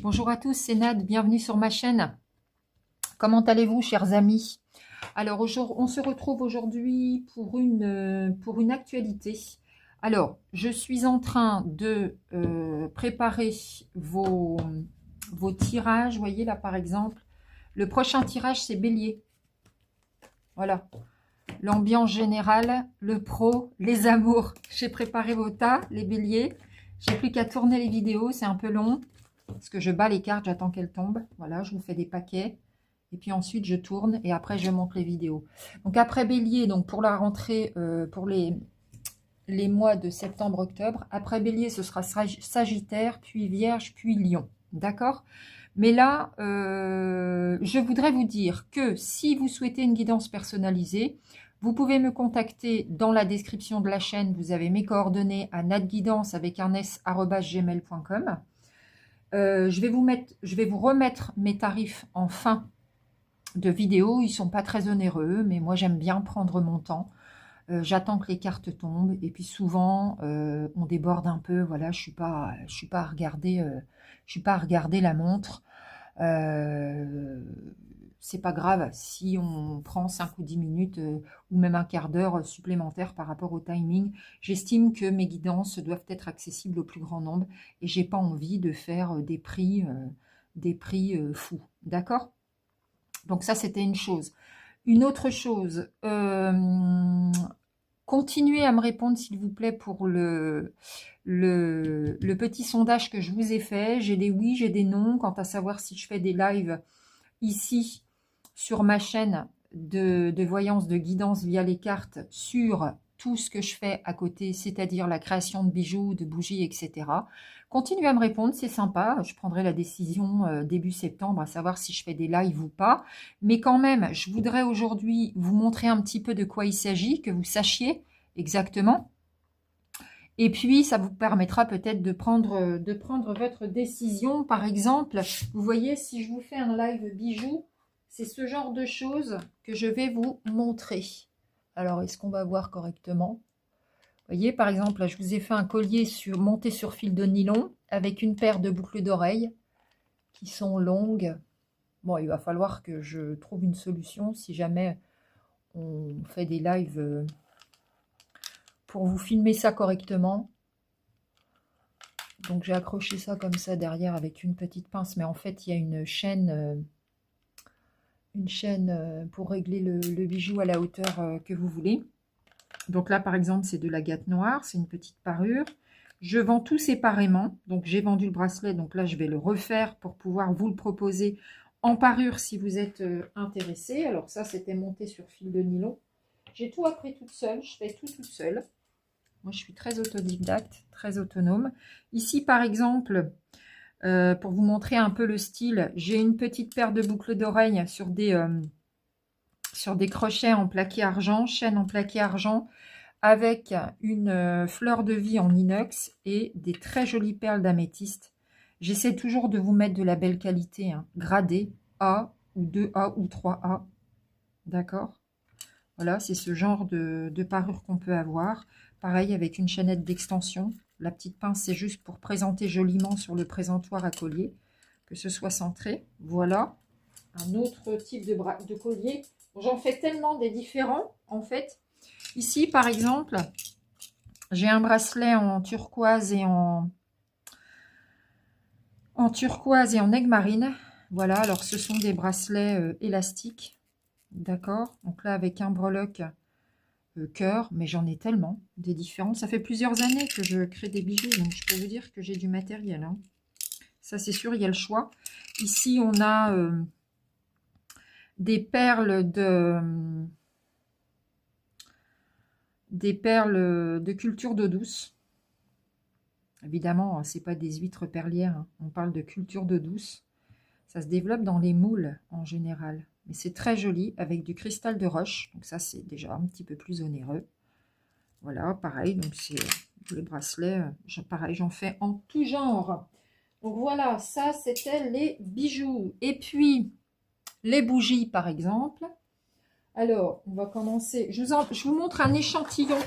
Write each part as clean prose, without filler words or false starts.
Bonjour à tous, c'est Nad, bienvenue sur ma chaîne. Comment allez-vous, chers amis? Alors, on se retrouve aujourd'hui pour une actualité. Alors, je suis en train de préparer vos tirages. Vous voyez là, par exemple, le prochain tirage, c'est Bélier. Voilà. L'ambiance générale, le pro, les amours. J'ai préparé vos tas, les béliers. J'ai plus qu'à tourner les vidéos, c'est un peu long. Parce que je bats les cartes, j'attends qu'elles tombent. Voilà, je vous fais des paquets. Et puis ensuite, je tourne et après, je monte les vidéos. Donc après Bélier, donc pour la rentrée, pour les mois de septembre-octobre. Après Bélier, ce sera Sagittaire, puis Vierge, puis Lion. D'accord? Mais là, je voudrais vous dire que si vous souhaitez une guidance personnalisée, vous pouvez me contacter dans la description de la chaîne. Vous avez mes coordonnées à nadguidance avec un s@gmail.com. Je vais vous remettre mes tarifs en fin de vidéo. Ils ne sont pas très onéreux, mais moi j'aime bien prendre mon temps. J'attends que les cartes tombent et puis souvent on déborde un peu. Voilà, je suis pas à regarder, la montre. C'est pas grave si on prend 5 ou 10 minutes ou même un quart d'heure supplémentaire par rapport au timing. J'estime que mes guidances doivent être accessibles au plus grand nombre et j'ai pas envie de faire des prix fous. D'accord? Donc ça, c'était une chose. Une autre chose, continuez à me répondre s'il vous plaît pour le petit sondage que je vous ai fait. J'ai des oui, j'ai des non. Quant à savoir si je fais des lives ici sur ma chaîne de voyance, de guidance via les cartes sur tout ce que je fais à côté, c'est-à-dire la création de bijoux, de bougies, etc. Continuez à me répondre, c'est sympa. Je prendrai la décision début septembre à savoir si je fais des lives ou pas. Mais quand même, je voudrais aujourd'hui vous montrer un petit peu de quoi il s'agit, que vous sachiez exactement. Et puis, ça vous permettra peut-être de prendre votre décision. Par exemple, vous voyez, si je vous fais un live bijoux, c'est ce genre de choses que je vais vous montrer. Alors, est-ce qu'on va voir correctement? Vous voyez, par exemple, là, je vous ai fait un collier monté sur fil de nylon avec une paire de boucles d'oreilles qui sont longues. Bon, il va falloir que je trouve une solution si jamais on fait des lives pour vous filmer ça correctement. Donc, j'ai accroché ça comme ça derrière avec une petite pince. Mais en fait, il y a une chaîne pour régler le bijou à la hauteur que vous voulez. Donc là, par exemple, c'est de l'agate noire. C'est une petite parure. Je vends tout séparément. Donc, j'ai vendu le bracelet. Donc là, je vais le refaire pour pouvoir vous le proposer en parure si vous êtes intéressé. Alors ça, c'était monté sur fil de nylon. J'ai tout appris toute seule. Je fais tout toute seule. Moi, je suis très autodidacte, très autonome. Ici, par exemple, pour vous montrer un peu le style, j'ai une petite paire de boucles d'oreilles sur des crochets en plaqué argent, chaîne en plaqué argent, avec une fleur de vie en inox et des très jolies perles d'améthyste. J'essaie toujours de vous mettre de la belle qualité, hein, gradée A ou 2A ou 3A. D'accord? Voilà, c'est ce genre de parure qu'on peut avoir. Pareil, avec une chaînette d'extension. La petite pince, c'est juste pour présenter joliment sur le présentoir à collier, que ce soit centré. Voilà, un autre type de collier. J'en fais tellement des différents, en fait. Ici, par exemple, j'ai un bracelet en turquoise et en aigle marine. Voilà, alors ce sont des bracelets élastiques. D'accord, donc là, avec un breloque cœur, mais j'en ai tellement des différents. Ça fait plusieurs années que je crée des bijoux, donc je peux vous dire que j'ai du matériel, hein. Ça, c'est sûr, il y a le choix. Ici, on a des perles de culture d'eau douce. Évidemment, c'est pas des huîtres perlières, hein. On parle de culture d'eau douce. Ça se développe dans les moules en général. Mais c'est très joli avec du cristal de roche. Donc ça, c'est déjà un petit peu plus onéreux. Voilà, pareil. Donc c'est les bracelets. Pareil, j'en fais en tout genre. Donc voilà, ça, c'était les bijoux. Et puis, les bougies, par exemple. Alors, on va commencer. Je vous montre un échantillon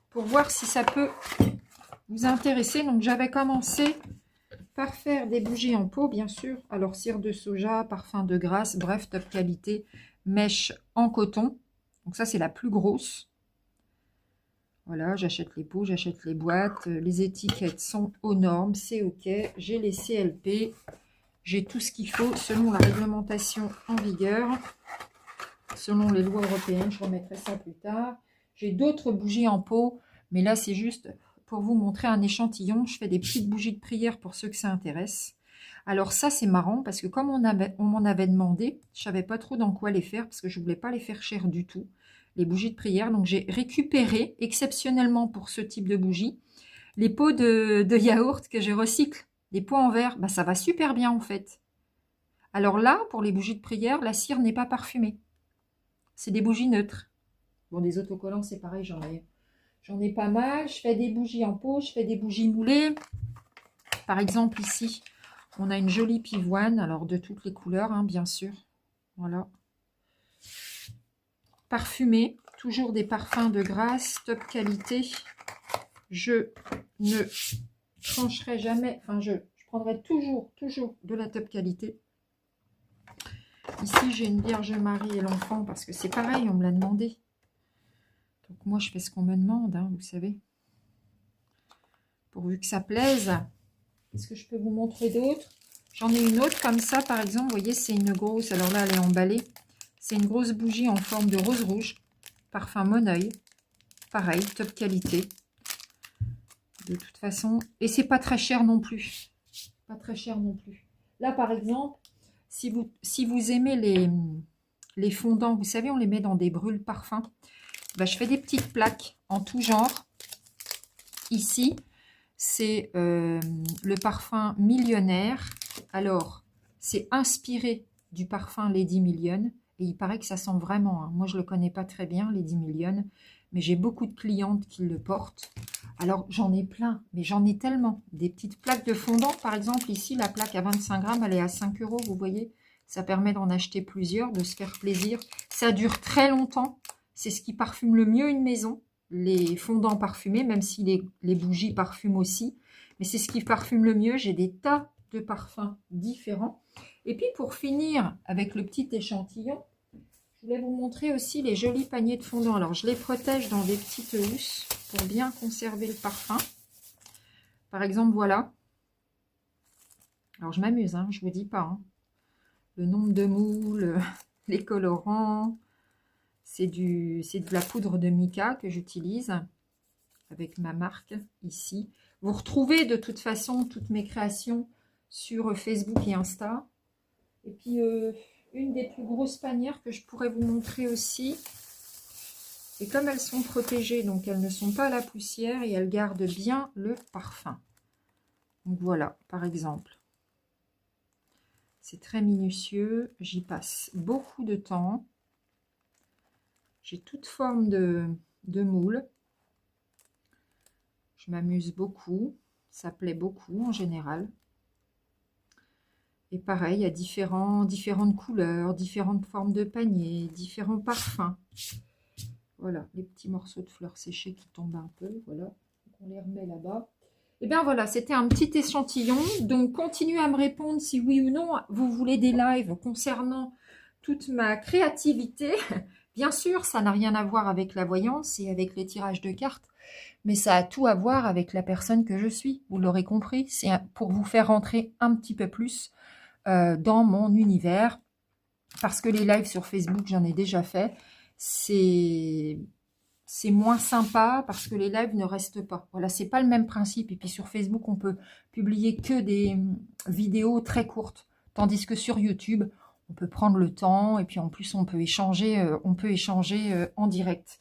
pour voir si ça peut vous intéresser. Donc, j'avais commencé par faire des bougies en pot, bien sûr. Alors, cire de soja, parfum de grâce, bref, top qualité, mèche en coton. Donc ça, c'est la plus grosse. Voilà, j'achète les pots, j'achète les boîtes. Les étiquettes sont aux normes, c'est OK. J'ai les CLP. J'ai tout ce qu'il faut selon la réglementation en vigueur. Selon les lois européennes, je remettrai ça plus tard. J'ai d'autres bougies en pot, mais là, c'est juste pour vous montrer un échantillon. Je fais des petites bougies de prière pour ceux que ça intéresse. Alors ça, c'est marrant parce que comme on m'en avait demandé, je ne savais pas trop dans quoi les faire parce que je ne voulais pas les faire cher du tout, les bougies de prière. Donc, j'ai récupéré exceptionnellement pour ce type de bougie les pots de yaourt que je recycle. Des pots en verre, bah, ça va super bien en fait. Alors là, pour les bougies de prière, la cire n'est pas parfumée. C'est des bougies neutres. Bon, des autocollants, c'est pareil, j'en ai pas mal. Je fais des bougies en pot, je fais des bougies moulées. Par exemple, ici, on a une jolie pivoine, alors de toutes les couleurs, hein, bien sûr. Voilà. Parfumée, toujours des parfums de grâce, top qualité. Je ne trancherai jamais, enfin, je prendrai toujours de la top qualité. Ici, j'ai une Vierge Marie et l'enfant parce que c'est pareil, on me l'a demandé. Donc, moi, je fais ce qu'on me demande, hein, vous savez. Pourvu que ça plaise. Qu'est-ce que je peux vous montrer d'autre? J'en ai une autre comme ça, par exemple. Vous voyez, c'est une grosse. Alors là, elle est emballée. C'est une grosse bougie en forme de rose rouge. Parfum Moneuil. Pareil, top qualité. De toute façon. Et c'est pas très cher non plus. Pas très cher non plus. Là, par exemple, si vous aimez les fondants, vous savez, on les met dans des brûles parfums. Ben, je fais des petites plaques en tout genre. Ici, c'est le parfum Millionnaire. Alors, c'est inspiré du parfum Lady Million. Et il paraît que ça sent vraiment. Hein. Moi, je ne le connais pas très bien, Lady Million. Mais j'ai beaucoup de clientes qui le portent. Alors, j'en ai plein. Mais j'en ai tellement. Des petites plaques de fondant. Par exemple, ici, la plaque à 25 grammes, elle est à 5 €. Vous voyez, ça permet d'en acheter plusieurs, de se faire plaisir. Ça dure très longtemps. C'est ce qui parfume le mieux une maison. Les fondants parfumés, même si les bougies parfument aussi. Mais c'est ce qui parfume le mieux. J'ai des tas de parfums différents. Et puis pour finir avec le petit échantillon, je voulais vous montrer aussi les jolis paniers de fondants. Alors je les protège dans des petites housses pour bien conserver le parfum. Par exemple, voilà. Alors je m'amuse, hein, je ne vous dis pas. Hein. Le nombre de moules, les colorants. C'est de la poudre de mica que j'utilise avec ma marque ici. Vous retrouvez de toute façon toutes mes créations sur Facebook et Insta. Et puis, une des plus grosses panières que je pourrais vous montrer aussi. Et comme elles sont protégées, donc elles ne sont pas à la poussière et elles gardent bien le parfum. Donc voilà, par exemple. C'est très minutieux. J'y passe beaucoup de temps. J'ai toute forme de moule. Je m'amuse beaucoup. Ça plaît beaucoup en général. Et pareil, il y a différentes couleurs, différentes formes de paniers, différents parfums. Voilà, les petits morceaux de fleurs séchées qui tombent un peu. Voilà, donc on les remet là-bas. Et bien voilà, c'était un petit échantillon. Donc, continuez à me répondre si oui ou non vous voulez des lives concernant toute ma créativité. Bien sûr, ça n'a rien à voir avec la voyance et avec les tirages de cartes. Mais ça a tout à voir avec la personne que je suis. Vous l'aurez compris, c'est pour vous faire rentrer un petit peu plus dans mon univers. Parce que les lives sur Facebook, j'en ai déjà fait. C'est moins sympa parce que les lives ne restent pas. Voilà, c'est pas le même principe. Et puis sur Facebook, on peut publier que des vidéos très courtes. Tandis que sur YouTube, on peut prendre le temps. Et puis en plus, on peut échanger en direct.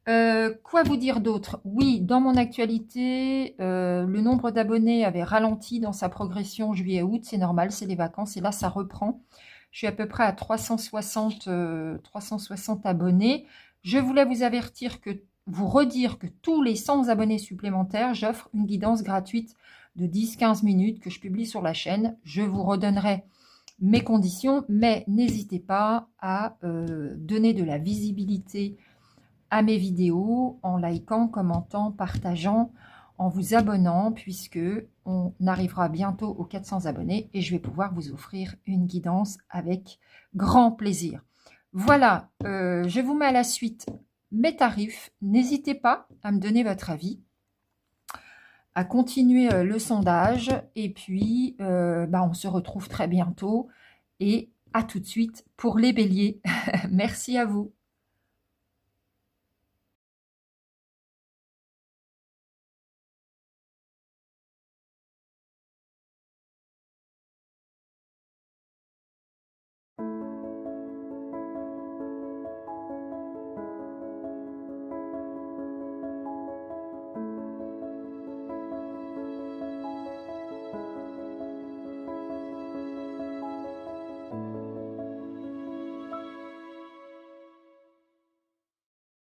Quoi vous dire d'autre? Oui, dans mon actualité, le nombre d'abonnés avait ralenti dans sa progression juillet-août. C'est normal, c'est les vacances. Et là, ça reprend. Je suis à peu près à 360 abonnés. Je voulais vous redire que tous les 100 abonnés supplémentaires, j'offre une guidance gratuite de 10-15 minutes que je publie sur la chaîne. Je vous redonnerai mes conditions, mais n'hésitez pas à donner de la visibilité à mes vidéos en likant, commentant, partageant. en vous abonnant, puisque on arrivera bientôt aux 400 abonnés et je vais pouvoir vous offrir une guidance avec grand plaisir. Voilà, je vous mets à la suite mes tarifs. N'hésitez pas à me donner votre avis, à continuer le sondage et puis on se retrouve très bientôt et à tout de suite pour les béliers. Merci à vous.